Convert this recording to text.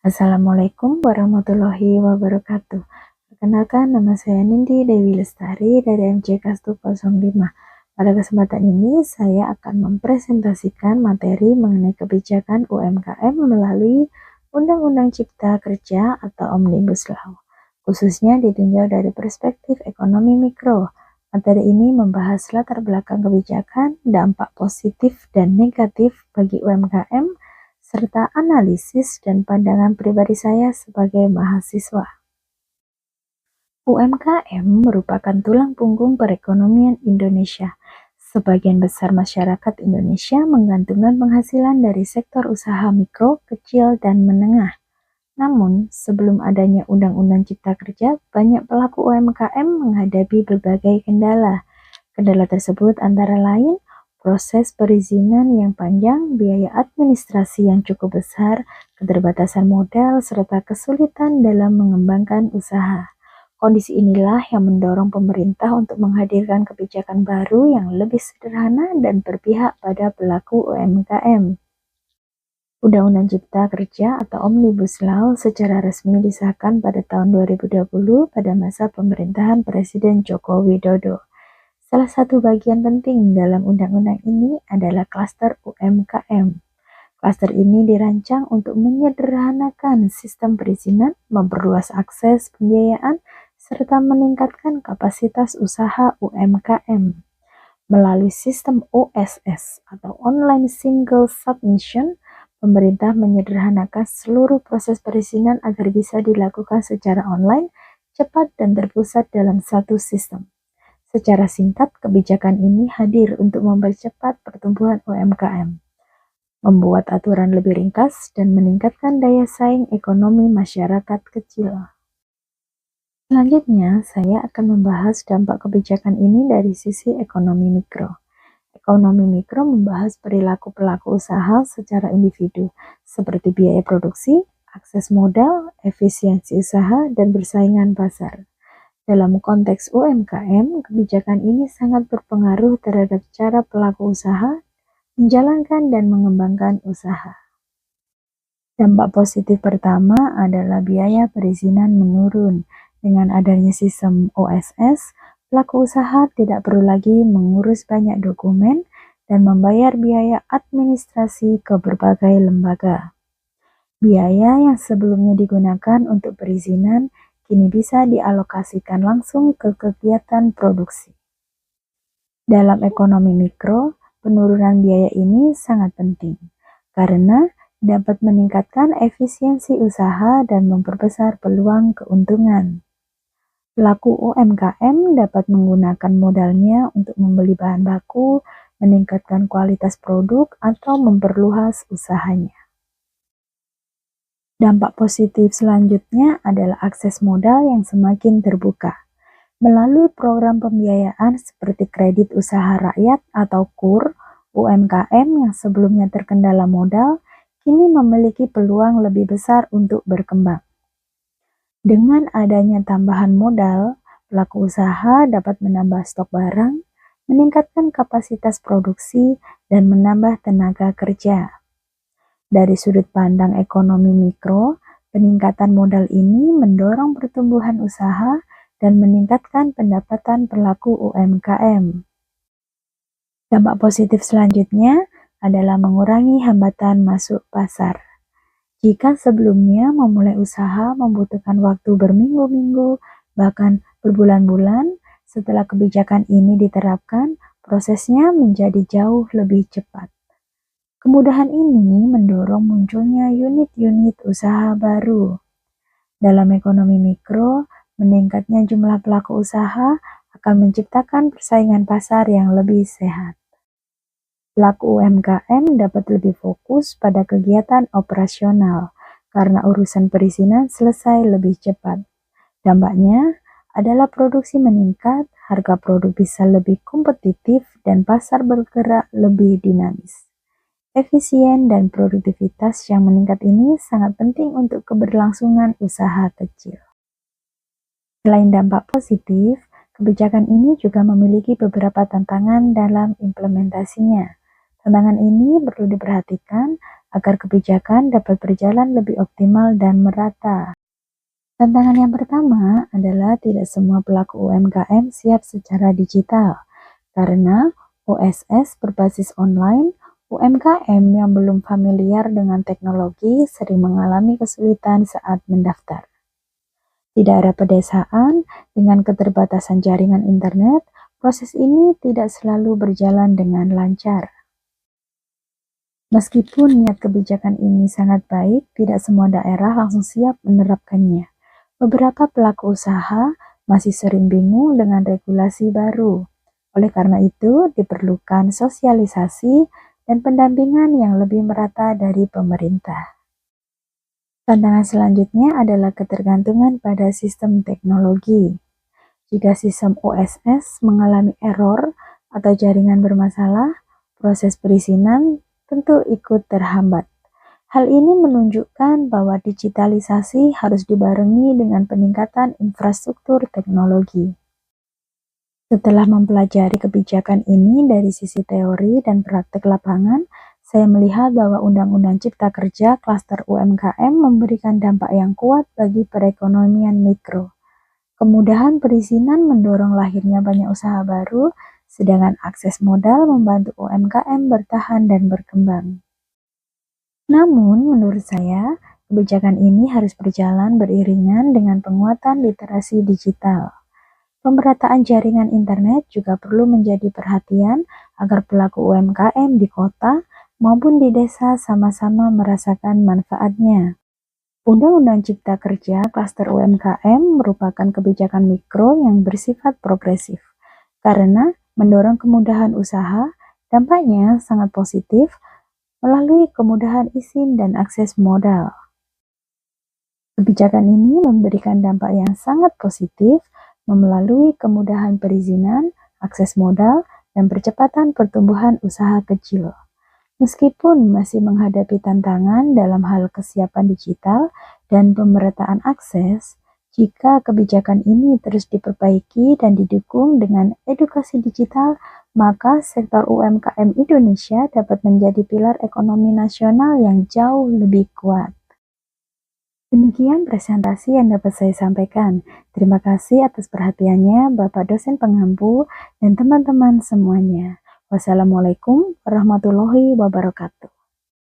Assalamualaikum warahmatullahi wabarakatuh. Perkenalkan, nama saya Nindi Dewi Lestari dari MCK 105. Pada kesempatan ini, saya akan mempresentasikan materi mengenai kebijakan UMKM melalui Undang-Undang Cipta Kerja atau Omnibus Law, khususnya ditinjau dari perspektif ekonomi mikro. Materi ini membahas latar belakang kebijakan, dampak positif dan negatif bagi UMKM, serta analisis dan pandangan pribadi saya sebagai mahasiswa. UMKM merupakan tulang punggung perekonomian Indonesia. Sebagian besar masyarakat Indonesia menggantungkan penghasilan dari sektor usaha mikro, kecil, dan menengah. Namun, sebelum adanya Undang-Undang Cipta Kerja, banyak pelaku UMKM menghadapi berbagai kendala. Kendala tersebut antara lain proses perizinan yang panjang, biaya administrasi yang cukup besar, keterbatasan modal, serta kesulitan dalam mengembangkan usaha. Kondisi inilah yang mendorong pemerintah untuk menghadirkan kebijakan baru yang lebih sederhana dan berpihak pada pelaku UMKM. Undang-Undang Cipta Kerja atau Omnibus Law secara resmi disahkan pada tahun 2020 pada masa pemerintahan Presiden Joko Widodo. Salah satu bagian penting dalam undang-undang ini adalah klaster UMKM. Klaster ini dirancang untuk menyederhanakan sistem perizinan, memperluas akses pembiayaan, serta meningkatkan kapasitas usaha UMKM. Melalui sistem OSS atau Online Single Submission, pemerintah menyederhanakan seluruh proses perizinan agar bisa dilakukan secara online, cepat, dan terpusat dalam satu sistem. Secara singkat, kebijakan ini hadir untuk mempercepat pertumbuhan UMKM, membuat aturan lebih ringkas, dan meningkatkan daya saing ekonomi masyarakat kecil. Selanjutnya, saya akan membahas dampak kebijakan ini dari sisi ekonomi mikro. Ekonomi mikro membahas perilaku pelaku usaha secara individu, seperti biaya produksi, akses modal, efisiensi usaha, dan persaingan pasar. Dalam konteks UMKM, kebijakan ini sangat berpengaruh terhadap cara pelaku usaha menjalankan dan mengembangkan usaha. Dampak positif pertama adalah biaya perizinan menurun. Dengan adanya sistem OSS, pelaku usaha tidak perlu lagi mengurus banyak dokumen dan membayar biaya administrasi ke berbagai lembaga. Biaya yang sebelumnya digunakan untuk perizinan kini bisa dialokasikan langsung ke kegiatan produksi. Dalam ekonomi mikro, penurunan biaya ini sangat penting karena dapat meningkatkan efisiensi usaha dan memperbesar peluang keuntungan. Pelaku UMKM dapat menggunakan modalnya untuk membeli bahan baku, meningkatkan kualitas produk, atau memperluas usahanya. Dampak positif selanjutnya adalah akses modal yang semakin terbuka. Melalui program pembiayaan seperti kredit usaha rakyat atau KUR, UMKM yang sebelumnya terkendala modal, kini memiliki peluang lebih besar untuk berkembang. Dengan adanya tambahan modal, pelaku usaha dapat menambah stok barang, meningkatkan kapasitas produksi, dan menambah tenaga kerja. Dari sudut pandang ekonomi mikro, peningkatan modal ini mendorong pertumbuhan usaha dan meningkatkan pendapatan pelaku UMKM. Dampak positif selanjutnya adalah mengurangi hambatan masuk pasar. Jika sebelumnya memulai usaha membutuhkan waktu berminggu-minggu, bahkan berbulan-bulan, setelah kebijakan ini diterapkan, prosesnya menjadi jauh lebih cepat. Kemudahan ini mendorong munculnya unit-unit usaha baru. Dalam ekonomi mikro, meningkatnya jumlah pelaku usaha akan menciptakan persaingan pasar yang lebih sehat. Pelaku UMKM dapat lebih fokus pada kegiatan operasional karena urusan perizinan selesai lebih cepat. Dampaknya adalah produksi meningkat, harga produk bisa lebih kompetitif, dan pasar bergerak lebih dinamis. Efisien dan produktivitas yang meningkat ini sangat penting untuk keberlangsungan usaha kecil. Selain dampak positif, kebijakan ini juga memiliki beberapa tantangan dalam implementasinya. Tantangan ini perlu diperhatikan agar kebijakan dapat berjalan lebih optimal dan merata. Tantangan yang pertama adalah tidak semua pelaku UMKM siap secara digital, karena OSS berbasis online, UMKM yang belum familiar dengan teknologi sering mengalami kesulitan saat mendaftar. Tidak ada pedesaan, dengan keterbatasan jaringan internet, proses ini tidak selalu berjalan dengan lancar. Meskipun niat kebijakan ini sangat baik, tidak semua daerah langsung siap menerapkannya. Beberapa pelaku usaha masih sering bingung dengan regulasi baru. Oleh karena itu, diperlukan sosialisasi dan pendampingan yang lebih merata dari pemerintah. Tantangan selanjutnya adalah ketergantungan pada sistem teknologi. Jika sistem OSS mengalami error atau jaringan bermasalah, proses perizinan tentu ikut terhambat. Hal ini menunjukkan bahwa digitalisasi harus dibarengi dengan peningkatan infrastruktur teknologi. Setelah mempelajari kebijakan ini dari sisi teori dan praktek lapangan, saya melihat bahwa Undang-Undang Cipta Kerja Klaster UMKM memberikan dampak yang kuat bagi perekonomian mikro. Kemudahan perizinan mendorong lahirnya banyak usaha baru, sedangkan akses modal membantu UMKM bertahan dan berkembang. Namun, menurut saya, kebijakan ini harus berjalan beriringan dengan penguatan literasi digital. Pemerataan jaringan internet juga perlu menjadi perhatian agar pelaku UMKM di kota maupun di desa sama-sama merasakan manfaatnya. Undang-Undang Cipta Kerja Klaster UMKM merupakan kebijakan mikro yang bersifat progresif. Karena mendorong kemudahan usaha, dampaknya sangat positif melalui kemudahan izin dan akses modal. Kebijakan ini memberikan dampak yang sangat positif melalui kemudahan perizinan, akses modal, dan percepatan pertumbuhan usaha kecil. Meskipun masih menghadapi tantangan dalam hal kesiapan digital dan pemerataan akses, jika kebijakan ini terus diperbaiki dan didukung dengan edukasi digital, maka sektor UMKM Indonesia dapat menjadi pilar ekonomi nasional yang jauh lebih kuat. Demikian presentasi yang dapat saya sampaikan. Terima kasih atas perhatiannya Bapak dosen pengampu dan teman-teman semuanya. Wassalamualaikum warahmatullahi wabarakatuh.